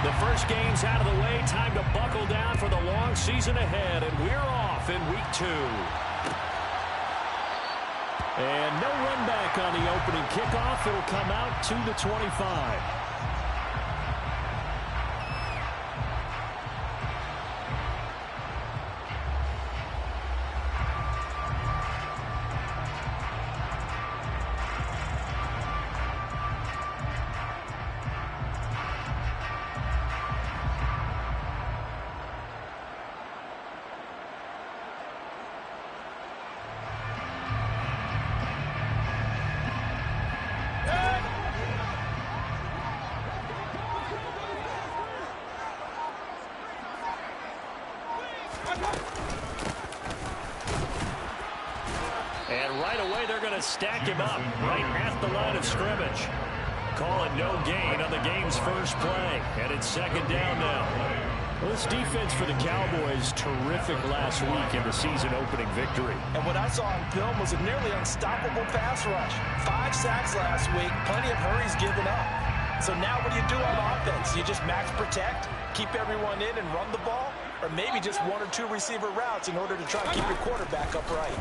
The first game's out of the way. Time to buckle down for the long season ahead, and we're off in week 2. And no run back on the opening kickoff. It'll come out to the 25. And right away, they're going to stack him up right at the line of scrimmage. Call it no gain on the game's first play. And it's second down now. Well, this defense for the Cowboys, terrific last week in the season-opening victory. And what I saw on film was a nearly unstoppable pass rush. 5 sacks last week, plenty of hurries given up. So now what do you do on offense? You just max protect, keep everyone in and run the ball? Or maybe just 1 or 2 receiver routes in order to try and keep your quarterback upright?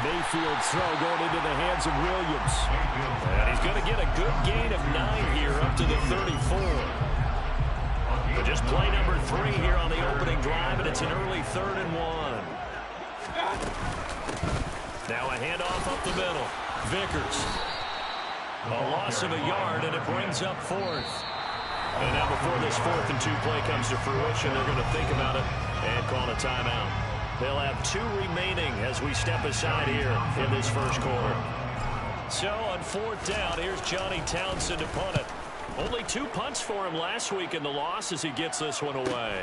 Mayfield's throw going into the hands of Williams. And he's going to get a good gain of 9 here up to the 34. But just play number 3 here on the opening drive, and it's an early 3rd and 1. Now a handoff up the middle. Vickers. A loss of a yard, and it brings up 4th. And now before this 4th and 2 play comes to fruition, they're going to think about it and call a timeout. They'll have 2 remaining as we step aside here in this first quarter. So on 4th down, here's Johnny Townsend to punt it. Only 2 punts for him last week in the loss as he gets this one away.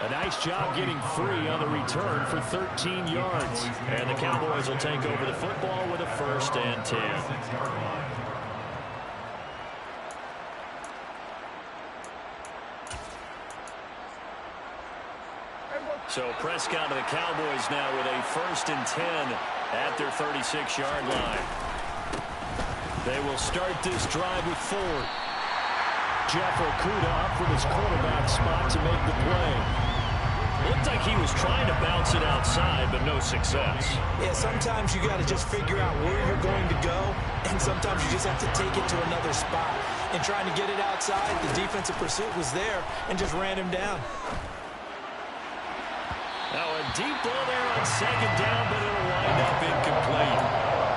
A nice job getting free on the return for 13 yards. And the Cowboys will take over the football with a 1st and 10. So Prescott to the Cowboys now with a 1st and 10 at their 36-yard line. They will start this drive with Ford. Jeff Okudah up from his quarterback spot to make the play. Looked like he was trying to bounce it outside, but no success. Yeah, sometimes you got to just figure out where you're going to go, and sometimes you just have to take it to another spot. And trying to get it outside, the defensive pursuit was there and just ran him down. Now a deep ball there on 2nd down, but it'll wind up incomplete.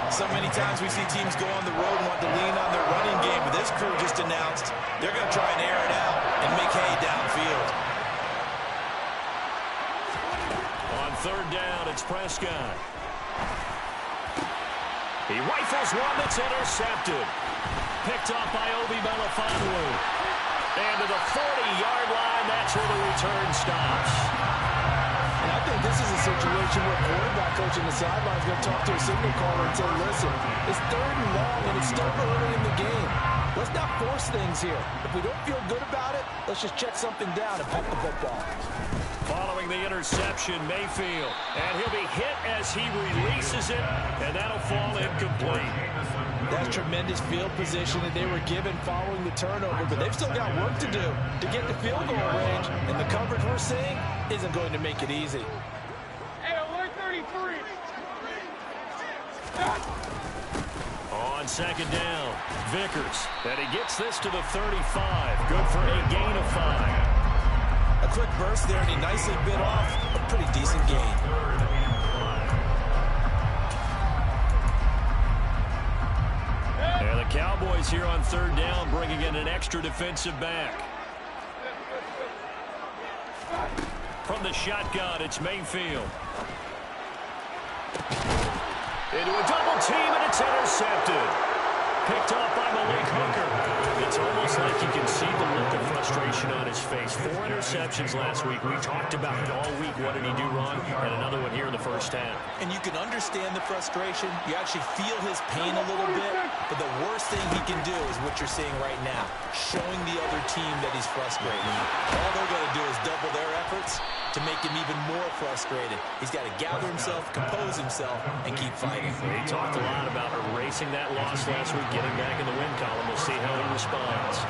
So many times we see teams go on the road and want to lean on their running game, but this crew just announced they're going to try and air it out and make hay downfield. On 3rd down, it's Prescott. He rifles one that's intercepted. Picked off by Obi Melifonwu. And to the 40-yard line, that's where the return stops. And I think this is a situation where quarterback coach in the sideline is going to talk to a signal caller and say, listen, it's 3rd and long, and it's still early in the game. Let's not force things here. If we don't feel good about it, let's just check something down and punt the football. Following the interception, Mayfield. And he'll be hit as he releases it, and that'll fall incomplete. That's tremendous field position that they were given following the turnover, but they've still got work to do to get the field goal range, and the coverage we're seeing isn't going to make it easy. Hey, alert 33. On 2nd down, Vickers. And he gets this to the 35. Good for a gain of 5. A quick burst there, and he nicely bit off a pretty decent gain. And the Cowboys here on 3rd down, bringing in an extra defensive back. From the shotgun, it's Mayfield. Into a double team, and it's intercepted. Picked off by Malik Hooker. It's almost like you can see the look of frustration on his face. 4 interceptions last week. We talked about it all week. What did he do wrong? And another one here in the first half. And you can understand the frustration. You actually feel his pain a little bit. But the worst thing he can do is what you're seeing right now, showing the other team that he's frustrated. All they're going to do is double their efforts to make him even more frustrated. He's got to gather himself, compose himself, and keep fighting. He talked a lot about erasing facing that loss last week, getting back in the win column. We'll see how he responds.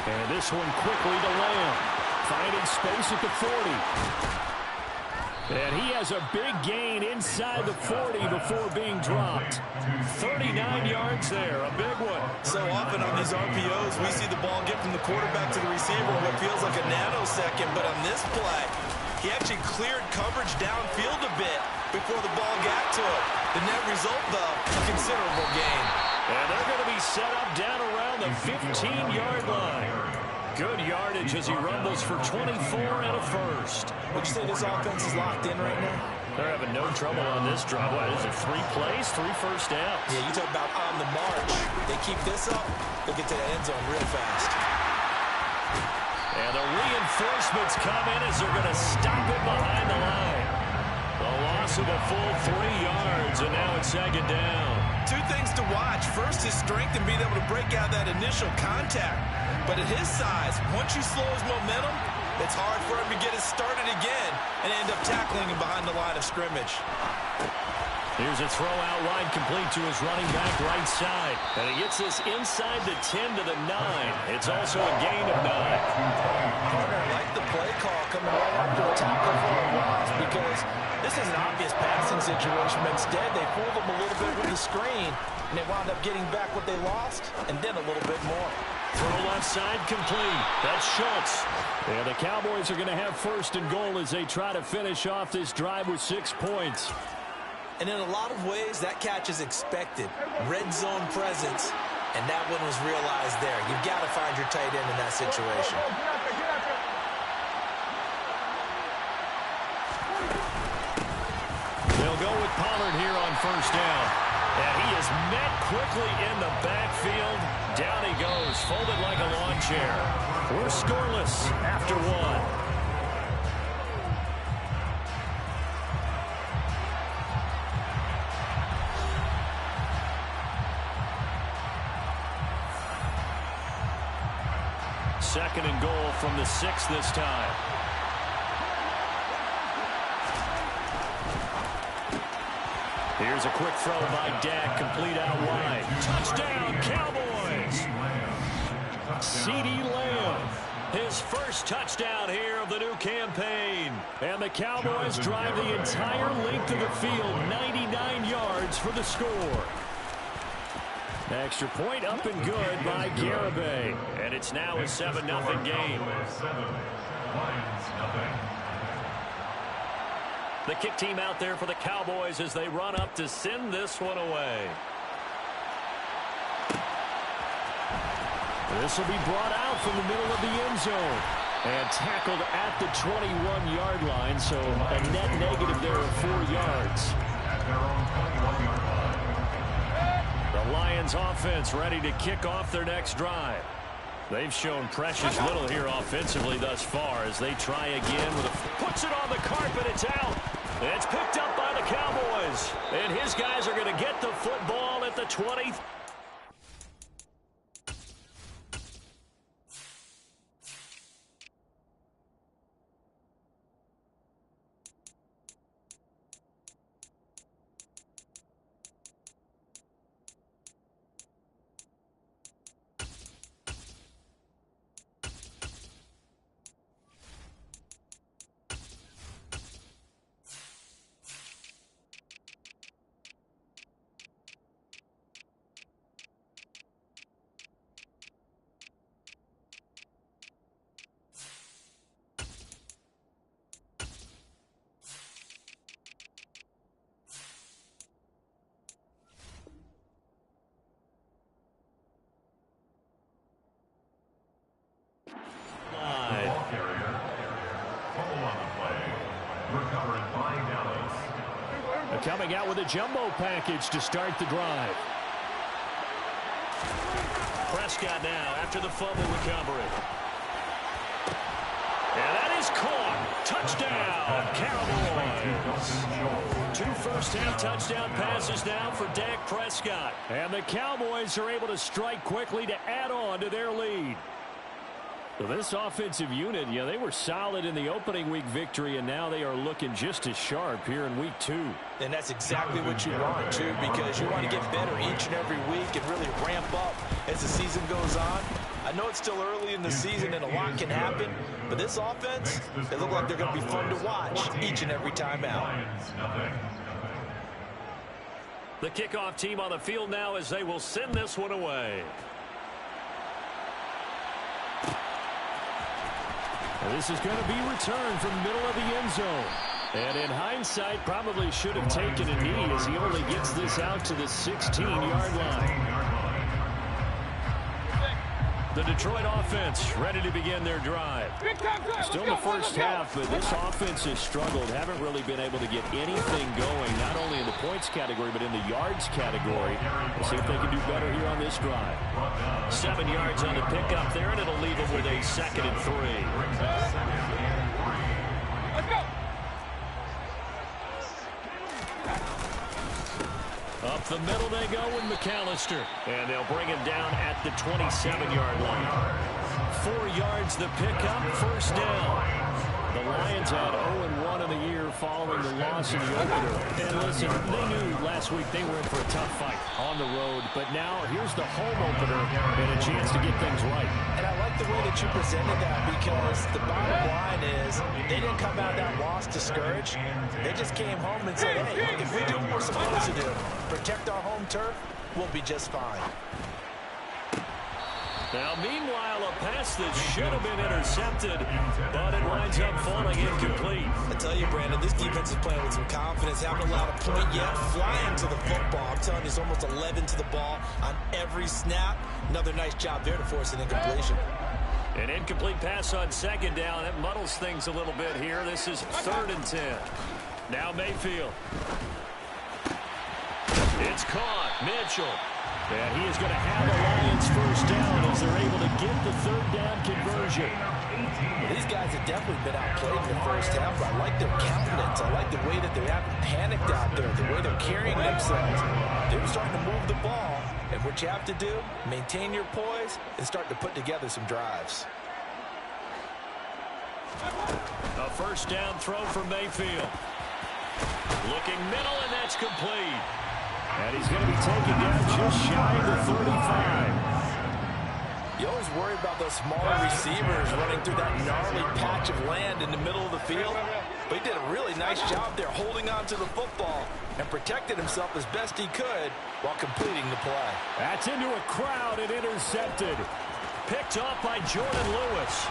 And this one quickly to Lamb. Finding space at the 40. And he has a big gain inside the 40 before being dropped. 39 yards there, a big one. So often on these RPOs, we see the ball get from the quarterback to the receiver in what feels like a nanosecond. But on this play, he actually cleared coverage downfield a bit before the ball got to him. The net result, though, a considerable gain. And they're going to be set up down around the 15-yard line. Good yardage as he rumbles for 24 and a first. Would you say this offense is locked in right now? They're having no trouble on this drive. What is it, 3 plays, 3 first downs? Yeah, you talk about on the march. They keep this up, they'll get to the end zone real fast. And the reinforcements come in as they're going to stop it behind the line. The loss of a full 3 yards, and now it's second down. 2 things to watch. First, his strength and being able to break out that initial contact. But at his size, once you slow his momentum, it's hard for him to get it started again and end up tackling him behind the line of scrimmage. Here's a throw out wide, complete to his running back right side. And he gets this inside the 10 to the 9. It's also a gain of 9. Partner, I like the play call coming right after a tackle for a loss because this is an obvious passing situation. But instead, they fooled him a little bit with the screen, and they wound up getting back what they lost and then a little bit more. Throw left side complete. That's Schultz. And the Cowboys are going to have first and goal as they try to finish off this drive with 6 points. And in a lot of ways, that catch is expected. Red zone presence, and that one was realized there. You've got to find your tight end in that situation. They'll go with Pollard here on first down. And he is met quickly in the backfield. Down he goes, folded like a lawn chair. We're scoreless after 1. Second and goal from the 6 this time. Here's a quick throw by Dak, complete out wide. Touchdown, Cowboys! CeeDee Lamb, his first touchdown here of the new campaign. And the Cowboys drive the entire length of the field, 99 yards for the score. Extra point up and good by Garibay. And it's now a 7-0 game. The kick team out there for the Cowboys as they run up to send this one away. This will be brought out from the middle of the end zone. And tackled at the 21-yard line, so a net negative there of 4 yards. The Lions offense ready to kick off their next drive. They've shown precious little here offensively thus far as they try again with puts it on the carpet. It's out. It's picked up by the Cowboys. And his guys are going to get the football at the 20. Coming out with a jumbo package to start the drive. Prescott now after the fumble recovery. And that is caught. Touchdown, Cowboys. 2 first-half touchdown passes now for Dak Prescott. And the Cowboys are able to strike quickly to add on to their lead. So this offensive unit, yeah, they were solid in the opening week victory, and now they are looking just as sharp here in week 2. And that's exactly what you want, too, because you want to get better each and every week and really ramp up as the season goes on. I know it's still early in the season and a lot can happen, but this offense, they look like they're going to be fun to watch each and every time out. The kickoff team on the field now as they will send this one away. This is going to be returned from middle of the end zone. And in hindsight, probably should have taken a knee as he only gets this out to the 16-yard line. The Detroit offense ready to begin their drive. Still in the first half, but this offense has struggled. Haven't really been able to get anything going, not only in the points category, but in the yards category. We'll see if they can do better here on this drive. 7 yards on the pickup there, and it'll leave them with a 2nd and 3. Let's go. Up the middle they go with McAllister. And they'll bring him down at the 27-yard line. 4 yards the pickup, first down. The Lions had 0-1 in the year following the loss in the opener. And listen, they knew last week they were in for a tough fight on the road. But now here's the home opener and a chance to get things right. And I like the way that you presented that because the bottom line is they didn't come out of that loss discouraged. They just came home and said, hey, if we do what we're supposed to do, protect our home turf, we'll be just fine. Now, meanwhile, a pass that should have been intercepted, but it winds up falling incomplete. I tell you, Brandon, this defense is playing with some confidence. Haven't allowed a point yet. Flying to the football. I'm telling you, it's almost 11 to the ball on every snap. Another nice job there to force an incompletion. An incomplete pass on 2nd down. That muddles things a little bit here. This is 3rd and 10. Now Mayfield. It's caught. Mitchell. And he is going to have the Lions first down as they're able to get the 3rd down conversion. Well, these guys have definitely been outplayed in the first half. I like their countenance. I like the way that they haven't panicked out there, the way they're carrying themselves. They're starting to move the ball. And what you have to do, maintain your poise and start to put together some drives. A first down throw from Mayfield. Looking middle, and that's complete. And he's going to be taken down just shy of the 35. You always worry about those smaller receivers running through that gnarly patch of land in the middle of the field. But he did a really nice job there holding on to the football and protected himself as best he could while completing the play. That's into a crowd and intercepted. Picked off by Jordan Lewis.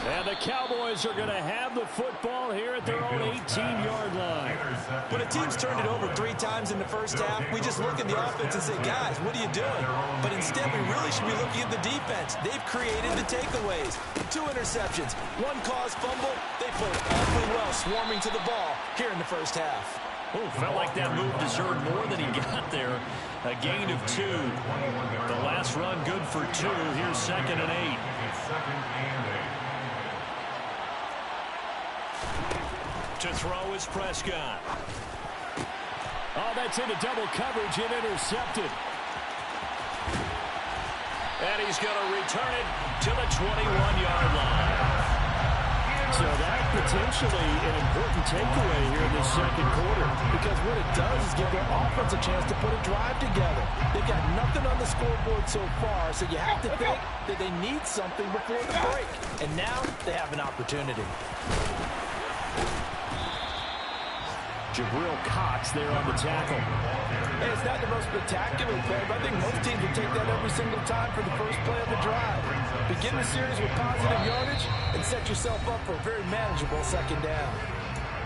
And the Cowboys are going to have the football here at their own 18-yard line. When a team's turned it over 3 times in the first half, we just look at the offense and say, guys, what are you doing? But instead, we really should be looking at the defense. They've created the takeaways. 2 interceptions, 1 caused fumble. They played awfully well swarming to the ball here in the first half. Oh, felt like that move deserved more than he got there. A gain of 2. The last run good for 2. Here's 2nd and 8. To throw is Prescott. Oh, that's into double coverage and intercepted. And he's going to return it to the 21-yard line. So that potentially an important takeaway here in the 2nd quarter. Because what it does is give their offense a chance to put a drive together. They've got nothing on the scoreboard so far, so you have to think that they need something before the break. And now they have an opportunity. Jabril Cox there on the tackle. Hey, it's not the most spectacular play, but I think most teams would take that every single time for the first play of the drive. Begin the series with positive yardage and set yourself up for a very manageable 2nd down.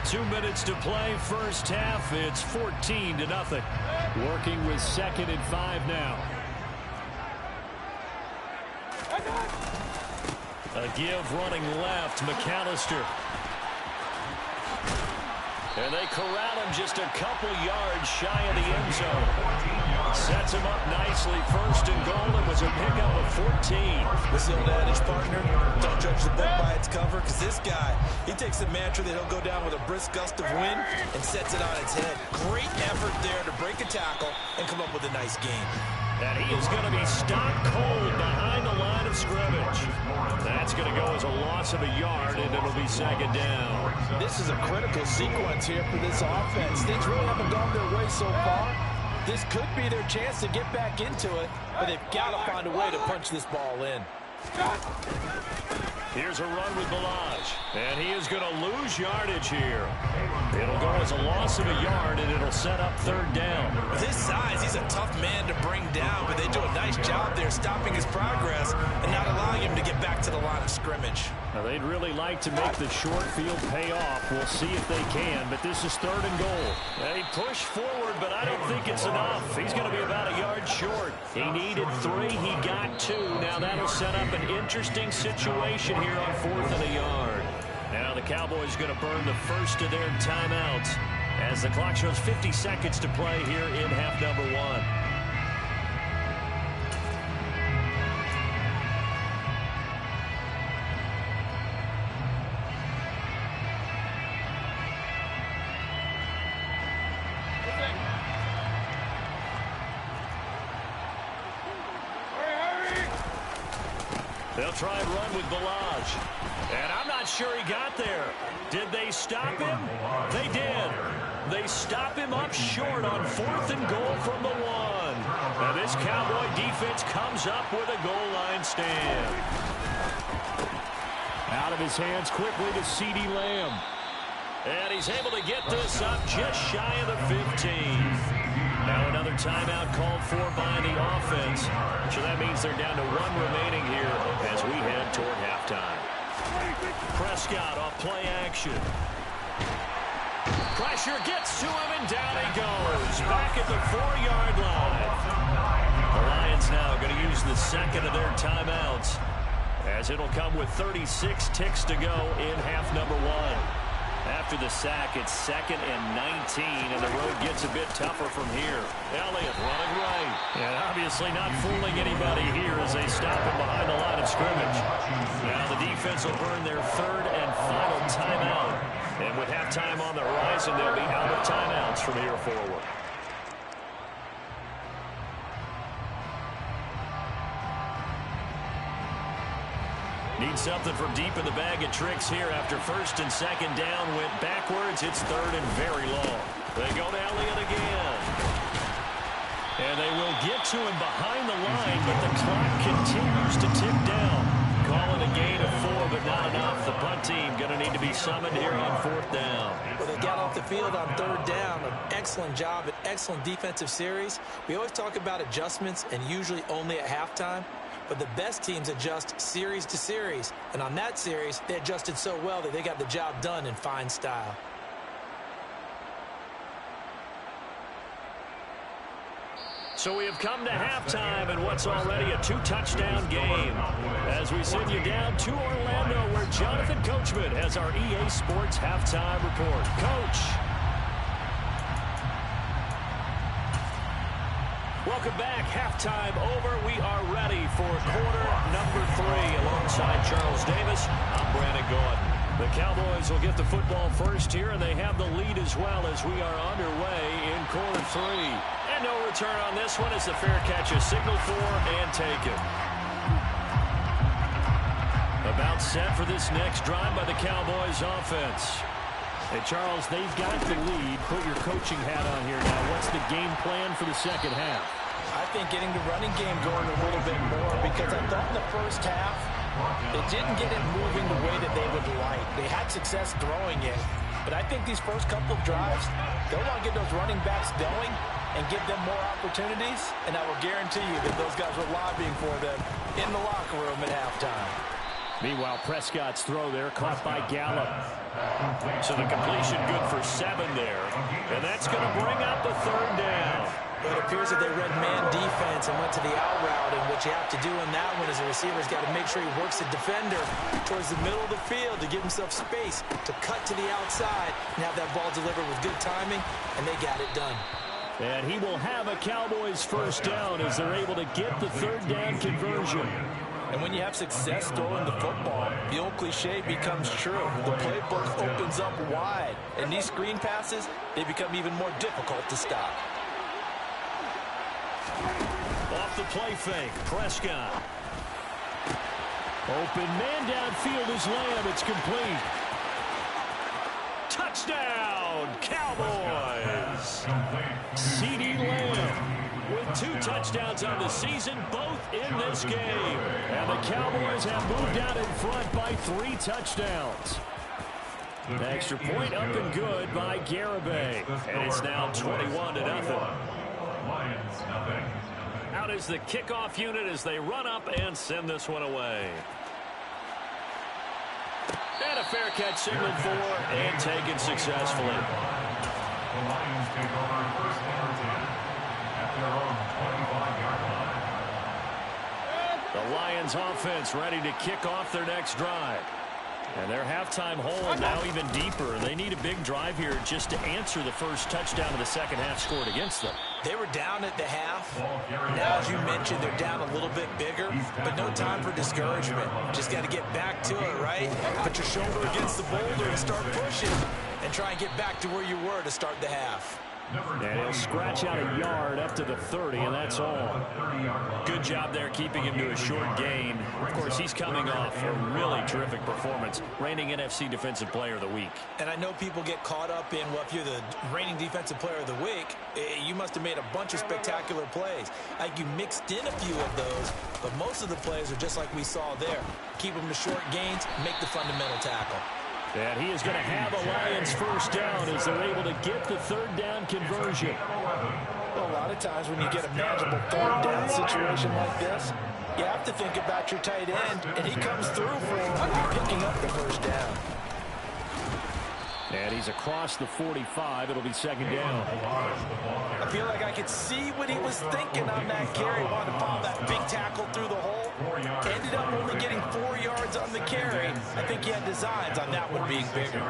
2 minutes to play, first half. It's 14-0. Working with 2nd and 5 now. A give running left, McAllister. And they corral him just a couple yards shy of the end zone. Sets him up nicely. First and goal. It was a pickup of 14. What's the old adage, partner? Don't judge the book by its cover, because this guy, he takes a mantra that he'll go down with a brisk gust of wind and sets it on its head. Great effort there to break a tackle and come up with a nice game. And he is going to be stopped cold behind the line of scrimmage. That's going to go as a loss of a yard, and it'll be second down. This is a critical sequence here for this offense. Things really haven't gone their way so far. This could be their chance to get back into it, but they've got to find a way to punch this ball in. Here's a run with Balaj, and he is going to lose yardage here. It'll go as a loss of a yard, and it'll set up third down. With his size, he's a tough man to bring down, but they do a nice job there stopping his progress and not allowing him to get back to the line of scrimmage. Now, they'd really like to make the short field pay off. We'll see if they can, but this is third and goal. They push forward, but I don't think it's enough. He's going to be about a yard short. He needed 3. He got 2. Now that'll set up an interesting situation here on 4th and a yard. Now the Cowboys going to burn the first of their timeouts as the clock shows 50 seconds to play here in half number 1. They'll try and run with Balaj. And I'm not sure he got there. Did they stop him? They did. They stop him up short on 4th and goal from the 1. Now this Cowboy defense comes up with a goal line stand. Out of his hands quickly to CeeDee Lamb. And he's able to get this up just shy of the 15. Now another timeout called for by the offense. So that means they're down to 1 remaining here as we head toward halftime. Prescott off play action. Pressure gets to him and down he goes. Back at the 4-yard line. The Lions now going to use the second of their timeouts as it'll come with 36 ticks to go in half number 1. After the sack, it's 2nd and 19, and the road gets a bit tougher from here. Elliott running right. And obviously not fooling anybody here as they stop him behind the line of scrimmage. Now the defense will burn their 3rd and final timeout. And with halftime on the horizon, they'll be out of timeouts from here forward. Need something from deep in the bag of tricks here after 1st and 2nd down went backwards. It's 3rd and very long. They go to Elliott again. And they will get to him behind the line, but the clock continues to tick down. Calling a gain of 4, but not enough. The punt team going to need to be summoned here on 4th down. Well, they got off the field on 3rd down. An excellent job, an excellent defensive series. We always talk about adjustments and usually only at halftime. But the best teams adjust series to series. And on that series, they adjusted so well that they got the job done in fine style. So we have come to halftime in what's already a 2-touchdown game. As we send you down to Orlando, where Jonathan Coachman has our EA Sports halftime report. Coach. Welcome back. Halftime over. We are ready for quarter number 3. Alongside Charles Davis, I'm Brandon Gordon. The Cowboys will get the football first here, and they have the lead as well as we are underway in quarter 3. And no return on this one as the fair catch is signaled for and taken. About set for this next drive by the Cowboys offense. Hey, Charles, they've got the lead. Put your coaching hat on here now. What's the game plan for the second half? I think getting the running game going a little bit more, because I thought in the first half they didn't get it moving the way that they would like. They had success throwing it, but I think these first couple of drives, they'll want to get those running backs going and give them more opportunities, and I will guarantee you that those guys were lobbying for them in the locker room at halftime. Meanwhile, Prescott's throw there caught by Gallup. So the completion good for 7 there. And that's going to bring up a 3rd down. But it appears that they read man defense and went to the out route, and what you have to do in that one is the receiver's got to make sure he works the defender towards the middle of the field to give himself space to cut to the outside and have that ball delivered with good timing, and they got it done. And he will have a Cowboys first down as they're able to get the third down conversion. And when you have success throwing the football, the old cliche becomes true. The playbook opens up wide. And these screen passes, they become even more difficult to stop. Off the play fake, Prescott. Open man downfield is Lamb. It's complete. Touchdown, Cowboys. CeeDee Lamb with 2 touchdowns on the season, both in this game. And the Cowboys have moved out in front by 3 touchdowns. The extra point up and good by Garibay. And it's now 21-0. Out is the kickoff unit as they run up and send this one away. And a fair catch signaled for and taken successfully. The Lions take over first and 10 at their own 25-yard line. The Lions offense ready to kick off their next drive. And their halftime hole now even deeper. They need a big drive here just to answer the first touchdown of the second half scored against them. They were down at the half. Now, as you mentioned, they're down a little bit bigger, but no time for discouragement. Just got to get back to it, right? Put your shoulder against the boulder and start pushing and try and get back to where you were to start the half. And he'll scratch out a yard up to the 30, and that's all. Good job there keeping him to a short gain. Of course, he's coming off a really terrific performance, reigning NFC Defensive Player of the Week. And I know people get caught up in, well, if you're the reigning Defensive Player of the Week, you must have made a bunch of spectacular plays. Like you mixed in a few of those, but most of the plays are just like we saw there. Keep them to short gains, make the fundamental tackle. And he is going to have a Lions first down as they're able to get the third down conversion. Well, a lot of times when you get a manageable third down situation like this, you have to think about your tight end, and he comes through for picking up the first down. And he's across the 45. It'll be second down. I feel like I could see what he was thinking on that carry. Wanted to follow that big tackle through the hole. Ended up only getting 4 yards on the carry. I think he had designs on that one being bigger.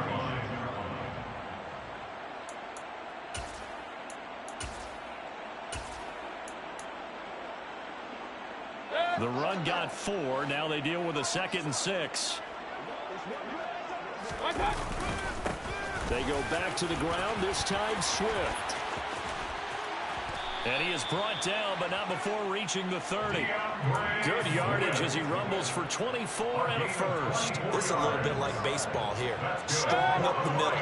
The run got 4. Now they deal with a 2nd and 6. They go back to the ground, this time Swift. And he is brought down, but not before reaching the 30. Good yardage as he rumbles for 24 and a first. This is a little bit like baseball here. Strong up the middle.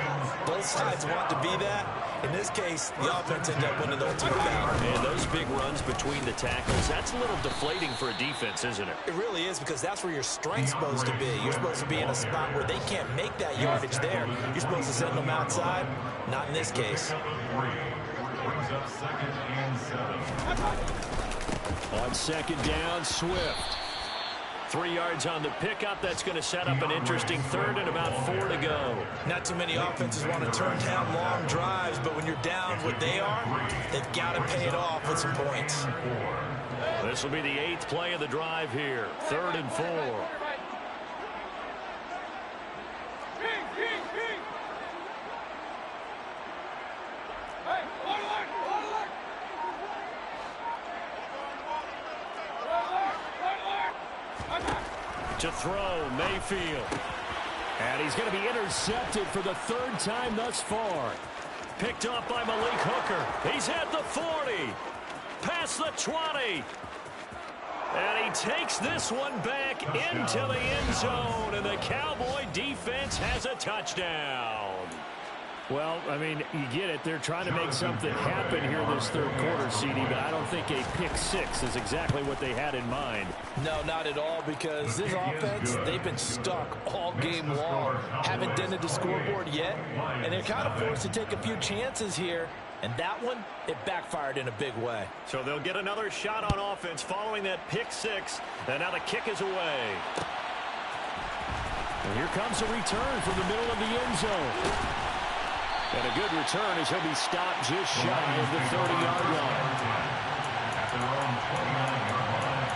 Both sides want to be that. In this case, the offense ended up winning the ultimate battle. And those big runs between the tackles, that's a little deflating for a defense, isn't it? It really is, because that's where your strength's supposed to be. You're supposed to be in a spot where they can't make that yardage there. You're supposed to send them outside. Not in this case. Up 2nd and 7. On 2nd down, Swift. 3 yards on the pickup. That's going to set up an interesting 3rd and about 4 to go. Not too many offenses want to turn down long drives, but when you're down what they are, they've got to pay it off with some points. This will be the 8th play of the drive here. 3rd and 4. To throw, Mayfield. And he's going to be intercepted for the 3rd time thus far. Picked off by Malik Hooker. He's at the 40. Past the 20. And he takes this one back into the end zone. And the Cowboy defense has a touchdown. Well, I mean, you get it. They're trying to make something happen here this 3rd quarter, CD, but I don't think a pick 6 is exactly what they had in mind. No, not at all, because this offense, they've been stuck all game long. Haven't dented the scoreboard yet, and they're kind of forced to take a few chances here. And that one, it backfired in a big way. So they'll get another shot on offense following that pick 6, and now the kick is away. And here comes a return from the middle of the end zone. And a good return as he'll be stopped just shy of the 30-yard line. At their own 29-yard line.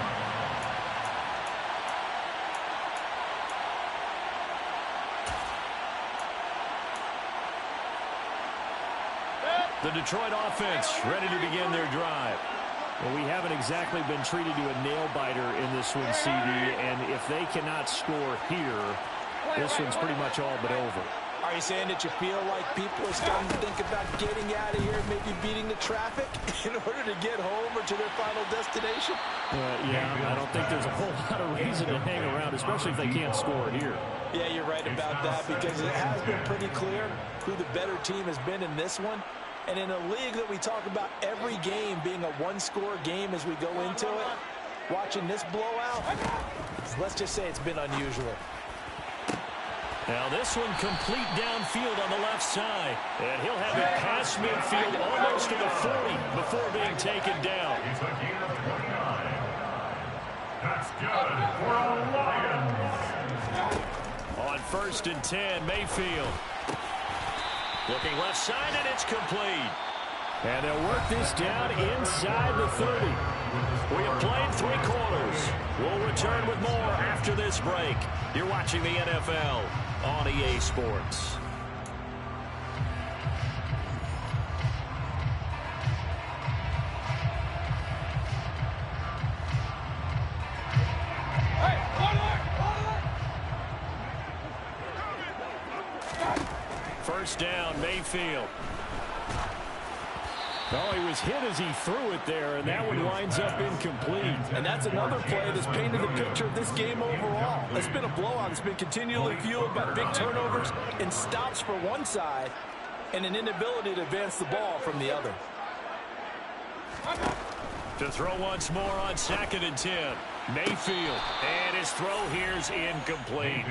The Detroit offense ready to begin their drive. Well, we haven't exactly been treated to a nail-biter in this one, CD, and if they cannot score here, this one's pretty much all but over. Are you saying that you feel like people are starting to think about getting out of here, maybe beating the traffic in order to get home or to their final destination? Yeah, I don't think there's a whole lot of reason to hang around, especially if they can't score here. Yeah, you're right about that, because it has been pretty clear who the better team has been in this one. And in a league that we talk about every game being a one-score game as we go into it, watching this blowout, let's just say it's been unusual. Now this one complete downfield on the left side. And he'll have it past midfield almost to the 40 before being taken down. He's a gain of 29. That's good for the Lions. On 1st and 10, Mayfield. Looking left side, and it's complete. And they'll work this down inside the 30. We have played 3 quarters. We'll return with more after this break. You're watching the NFL on EA Sports. First down, Mayfield. Oh, he was hit as he threw it there, and that one winds up incomplete. And that's another play that's painted the picture of this game overall. It's been a blowout. It's been continually fueled by big turnovers and stops for one side and an inability to advance the ball from the other. To throw once more on 2nd and 10. Mayfield. And his throw here's incomplete.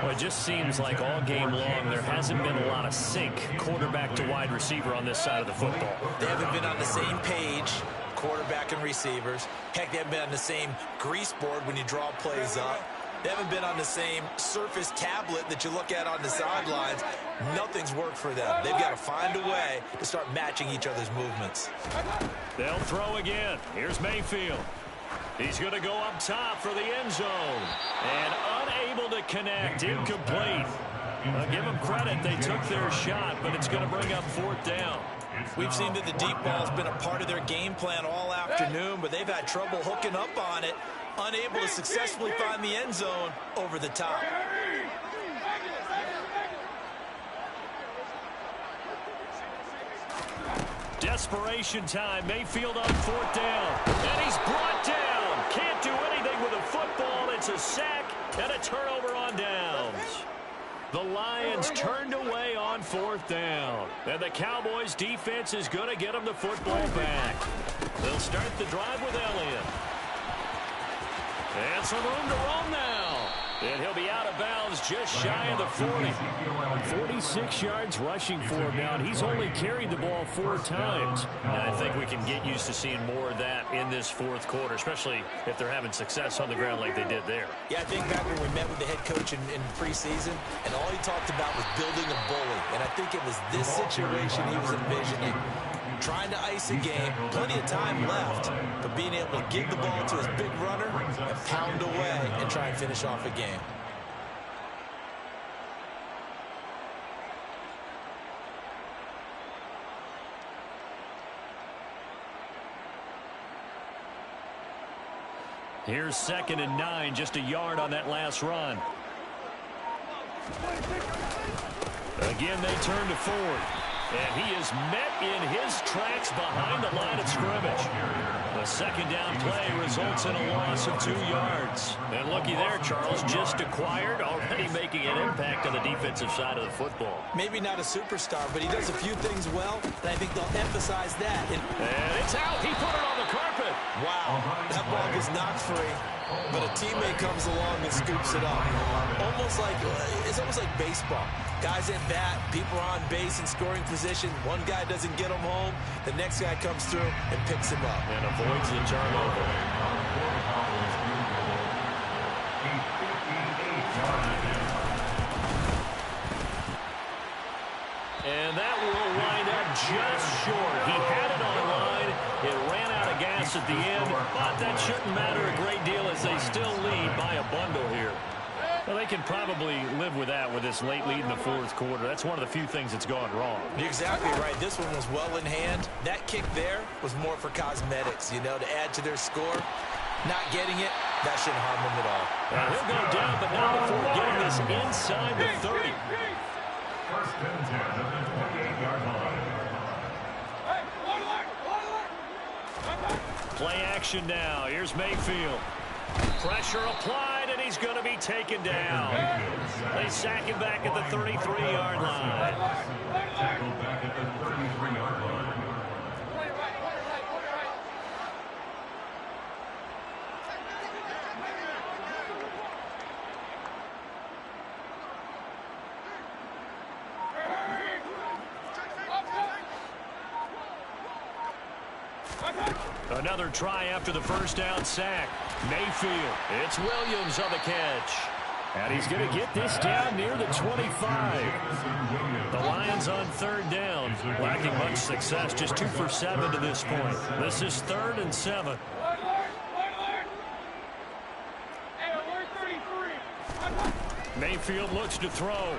Well, it just seems like all game long there hasn't been a lot of sync quarterback to wide receiver on this side of the football. They haven't been on the same page, quarterback and receivers. Heck, they haven't been on the same grease board when you draw plays up. They haven't been on the same surface tablet that you look at on the sidelines. Nothing's worked for them. They've got to find a way to start matching each other's movements. They'll throw again. Here's Mayfield. He's going to go up top for the end zone. And unable to connect. Incomplete. I'll give them credit. They took their shot, but it's going to bring up 4th down. We've seen that the deep ball's been a part of their game plan all afternoon, but they've had trouble hooking up on it, unable to successfully find the end zone over the top. Desperation time. Mayfield on 4th down. And he's brought down. Can't do anything with a football. It's a sack and a turnover on downs. The Lions turned away on 4th down. And the Cowboys defense is going to get them the football back. They'll start the drive with Elliott. And some room to roam now. And he'll be out of bounds just shy of the 40. 46 yards rushing for him now. He's only carried the ball 4 times. And I think we can get used to seeing more of that in this 4th quarter, especially if they're having success on the ground like they did there. Yeah, I think back when we met with the head coach in preseason, and all he talked about was building a bully. And I think it was this situation he was envisioning. Trying to ice a game, plenty of time left, but being able to give the ball to his big runner and pound away and try and finish off a game. Here's 2nd and 9, just a yard on that last run. Again, they turn to Ford. And he is met in his tracks behind the line of scrimmage. The 2nd down play results in a loss of 2 yards. And looky there, Charles, just acquired, already making an impact on the defensive side of the football. Maybe not a superstar, but he does a few things well, and I think they'll emphasize that. And it's out. He put it on the carpet. Wow, that ball gets knocked free, but a teammate comes along and scoops it up. It's almost like baseball. Guys at bat, people are on base in scoring position. One guy doesn't get him home. The next guy comes through and picks him up. And avoids the turnover. And that will wind up just short. He had it on the line. It ran out of gas at the end, but that shouldn't matter a great deal as they still lead by a bundle here. Well, they can probably live with that with this late lead in the fourth quarter. That's one of the few things that's gone wrong. You're exactly right. This one was well in hand. That kick there was more for cosmetics, you know, to add to their score. Not getting it, that shouldn't harm them at all. He'll go down, but not before getting this inside the 30. First and 10 at the 28-yard line. Play action now. Here's Mayfield. Pressure applied, and he's going to be taken down. They sack him back at the 33-yard line. Tackled back at the 33-yard line. Another try after the first down sack. Mayfield. It's Williams on the catch. And he's going to get this down near the 25. The Lions on third down. Lacking much success. Just 2 for 7 to this point. This is 3rd and 7. Mayfield looks to throw.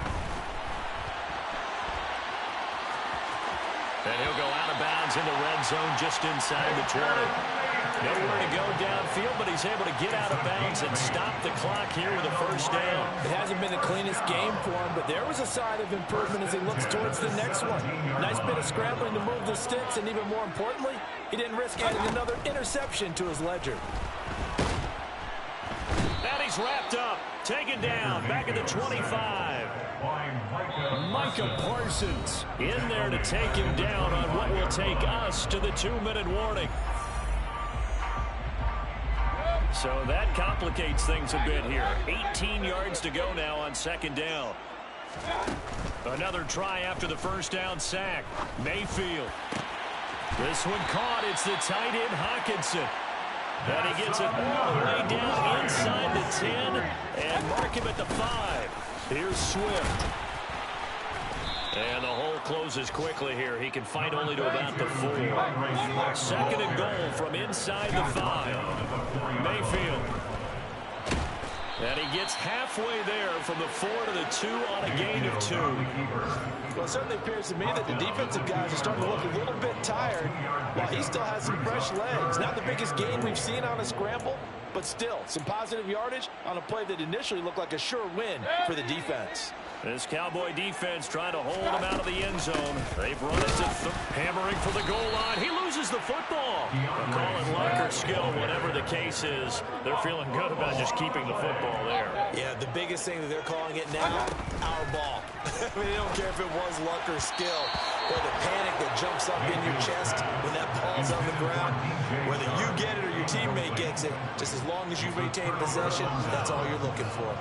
And he'll go out of bounds in the red zone just inside the 20. Nowhere to go downfield, but he's able to get out of bounds and stop the clock here with a first down. It hasn't been the cleanest game for him, but there was a sign of improvement as he looks towards the next one. Nice bit of scrambling to move the sticks, and even more importantly, he didn't risk adding another interception to his ledger. And he's wrapped up, taken down, back at the 25. Micah Parsons in there to take him down on what will take us to the 2-minute warning. So that complicates things a bit here. 18 yards to go now on second down. Another try after the first down sack. Mayfield. This one caught. It's the tight end Hawkinson. And he gets it all the way down inside the 10 and mark him at the 5. Here's Swift. And the hole closes quickly here. He can fight only to about the 4. 2nd and goal from inside the 5. Mayfield. And he gets halfway there from the 4 to the 2 on a gain of 2. Well, it certainly appears to me that the defensive guys are starting to look a little bit tired while he still has some fresh legs. Not the biggest gain we've seen on a scramble, but still some positive yardage on a play that initially looked like a sure win for the defense. This Cowboy defense trying to hold him out of the end zone. They've run into hammering for the goal line. He loses the football. They'll call it luck or skill, whatever the case is. They're feeling good about just keeping the football there. Yeah, the biggest thing that they're calling it now, our ball. I mean, they don't care if it was luck or skill. Or the panic that jumps up in your chest when that ball's on the ground. Whether you get it or your teammate gets it, just as long as you maintain possession, that's all you're looking for.